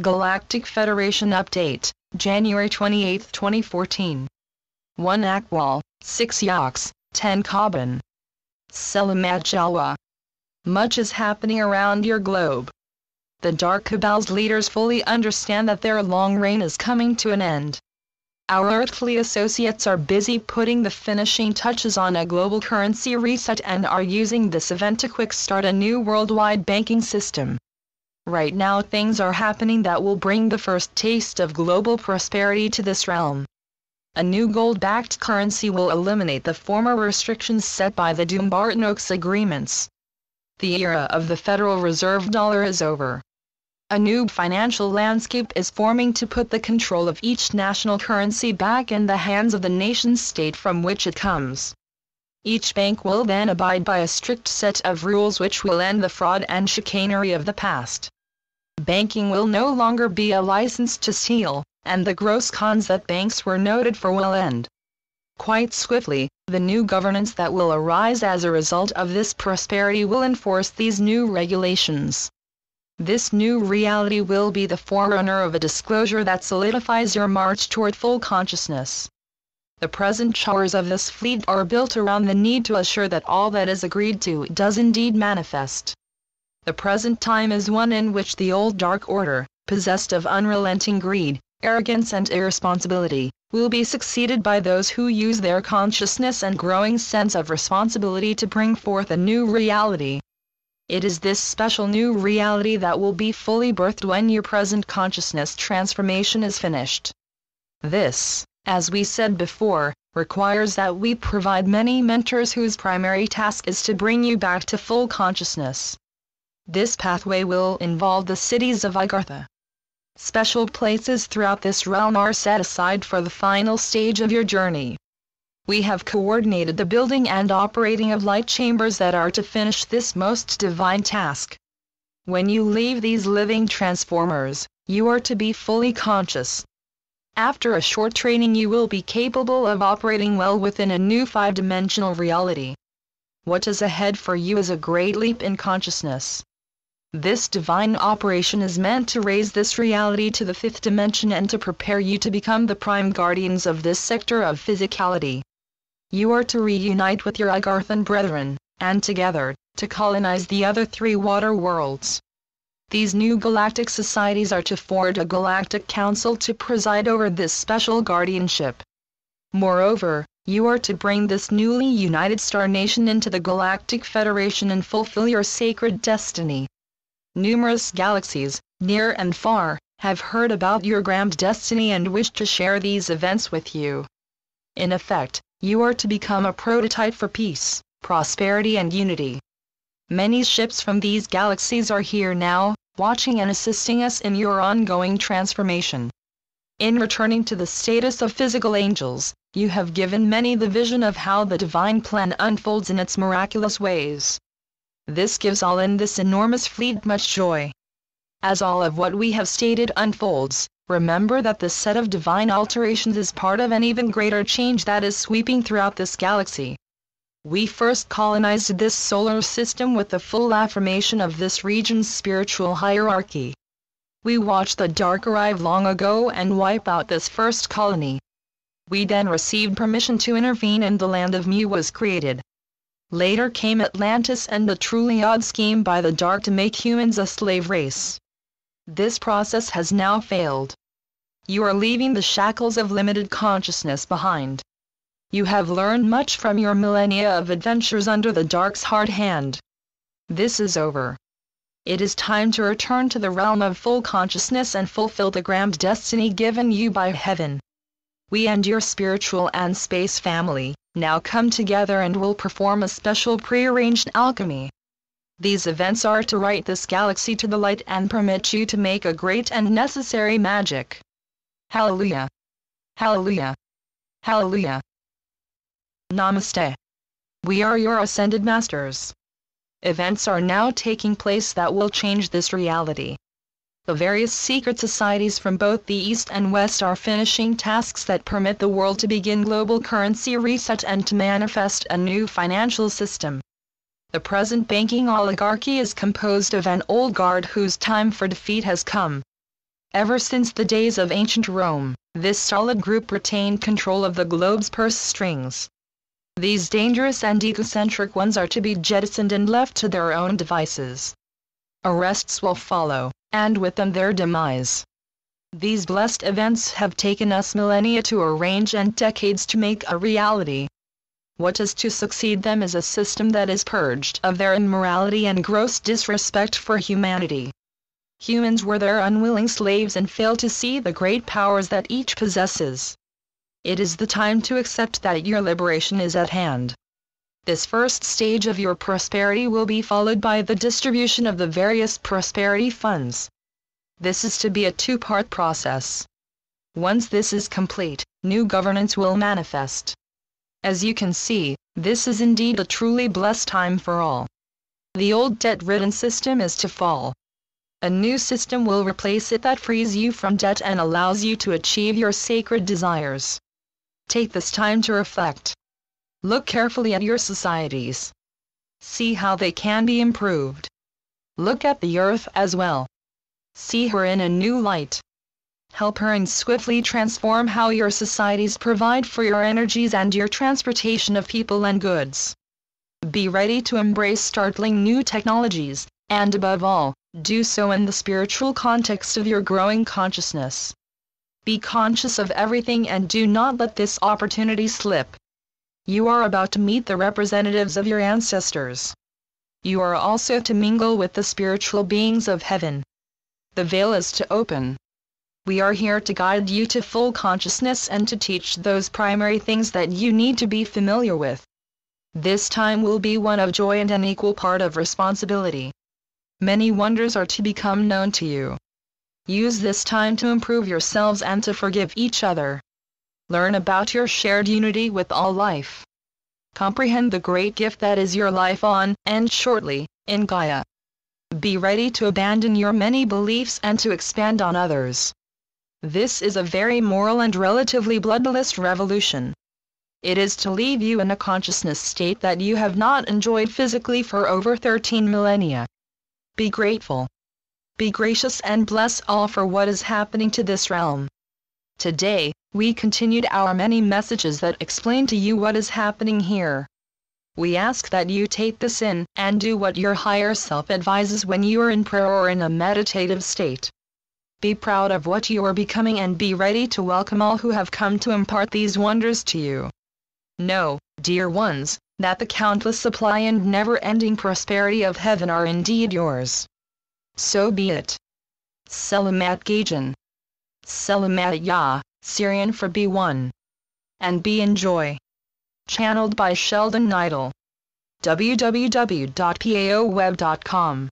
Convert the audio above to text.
Galactic Federation Update, January 28, 2014. 1 Akwal, 6 Yaks, 10 Kaban. Selamat Jawa. Much is happening around your globe. The Dark Cabal's leaders fully understand that their long reign is coming to an end. Our earthly associates are busy putting the finishing touches on a global currency reset and are using this event to quick-start a new worldwide banking system. Right now things are happening that will bring the first taste of global prosperity to this realm. A new gold-backed currency will eliminate the former restrictions set by the Dumbarton-Oaks agreements. The era of the Federal Reserve dollar is over. A new financial landscape is forming to put the control of each national currency back in the hands of the nation-state from which it comes. Each bank will then abide by a strict set of rules which will end the fraud and chicanery of the past. Banking will no longer be a license to steal, and the gross cons that banks were noted for will end. Quite swiftly, the new governance that will arise as a result of this prosperity will enforce these new regulations. This new reality will be the forerunner of a disclosure that solidifies your march toward full consciousness. The present showers of this fleet are built around the need to assure that all that is agreed to does indeed manifest. The present time is one in which the old dark order, possessed of unrelenting greed, arrogance and irresponsibility, will be succeeded by those who use their consciousness and growing sense of responsibility to bring forth a new reality. It is this special new reality that will be fully birthed when your present consciousness transformation is finished. This, as we said before, requires that we provide many mentors whose primary task is to bring you back to full consciousness. This pathway will involve the cities of Agartha. Special places throughout this realm are set aside for the final stage of your journey. We have coordinated the building and operating of light chambers that are to finish this most divine task. When you leave these living transformers, you are to be fully conscious. After a short training you will be capable of operating well within a new 5-dimensional reality. What is ahead for you is a great leap in consciousness. This divine operation is meant to raise this reality to the 5th dimension and to prepare you to become the prime guardians of this sector of physicality. You are to reunite with your Agarthan brethren, and together, to colonize the other 3 water worlds. These new galactic societies are to forge a galactic council to preside over this special guardianship. Moreover, you are to bring this newly united star nation into the Galactic Federation and fulfill your sacred destiny. Numerous galaxies, near and far, have heard about your grand destiny and wish to share these events with you. In effect, you are to become a prototype for peace, prosperity and unity. Many ships from these galaxies are here now, watching and assisting us in your ongoing transformation. In returning to the status of physical angels, you have given many the vision of how the divine plan unfolds in its miraculous ways. This gives all in this enormous fleet much joy. As all of what we have stated unfolds, remember that this set of divine alterations is part of an even greater change that is sweeping throughout this galaxy. We first colonized this solar system with the full affirmation of this region's spiritual hierarchy. We watched the dark arrive long ago and wipe out this first colony. We then received permission to intervene and the land of Mu was created. Later came Atlantis and a truly odd scheme by the dark to make humans a slave race. This process has now failed. You are leaving the shackles of limited consciousness behind. You have learned much from your millennia of adventures under the dark's hard hand. This is over. It is time to return to the realm of full consciousness and fulfill the grand destiny given you by heaven. We and your spiritual and space family now come together and will perform a special prearranged alchemy. These events are to write this galaxy to the light and permit you to make a great and necessary magic. Hallelujah! Hallelujah! Hallelujah! Namaste. We are your ascended masters. Events are now taking place that will change this reality. The various secret societies from both the East and West are finishing tasks that permit the world to begin global currency reset and to manifest a new financial system. The present banking oligarchy is composed of an old guard whose time for defeat has come. Ever since the days of ancient Rome, this solid group retained control of the globe's purse strings. These dangerous and egocentric ones are to be jettisoned and left to their own devices. Arrests will follow, and with them their demise. These blessed events have taken us millennia to arrange and decades to make a reality. What is to succeed them is a system that is purged of their immorality and gross disrespect for humanity. Humans were their unwilling slaves and fail to see the great powers that each possesses. It is the time to accept that your liberation is at hand. This first stage of your prosperity will be followed by the distribution of the various prosperity funds. This is to be a two-part process. Once this is complete, new governance will manifest. As you can see, this is indeed a truly blessed time for all. The old debt-ridden system is to fall. A new system will replace it that frees you from debt and allows you to achieve your sacred desires. Take this time to reflect. Look carefully at your societies. See how they can be improved. Look at the earth as well. See her in a new light. Help her and swiftly transform how your societies provide for your energies and your transportation of people and goods. Be ready to embrace startling new technologies, and above all, do so in the spiritual context of your growing consciousness. Be conscious of everything and do not let this opportunity slip. You are about to meet the representatives of your ancestors. You are also to mingle with the spiritual beings of heaven. The veil is to open. We are here to guide you to full consciousness and to teach those primary things that you need to be familiar with. This time will be one of joy and an equal part of responsibility. Many wonders are to become known to you. Use this time to improve yourselves and to forgive each other. Learn about your shared unity with all life. Comprehend the great gift that is your life on, and shortly, in Gaia. Be ready to abandon your many beliefs and to expand on others. This is a very moral and relatively bloodless revolution. It is to leave you in a consciousness state that you have not enjoyed physically for over 13 millennia. Be grateful. Be gracious and bless all for what is happening to this realm. Today, we continued our many messages that explain to you what is happening here. We ask that you take this in and do what your higher self advises when you are in prayer or in a meditative state. Be proud of what you are becoming and be ready to welcome all who have come to impart these wonders to you. Know, dear ones, that the countless supply and never-ending prosperity of heaven are indeed yours. So be it. Selamat Gajan. Selamat Ya, Syrian for B1. And be enjoy. Channeled by Sheldon Neidl. www.paoweb.com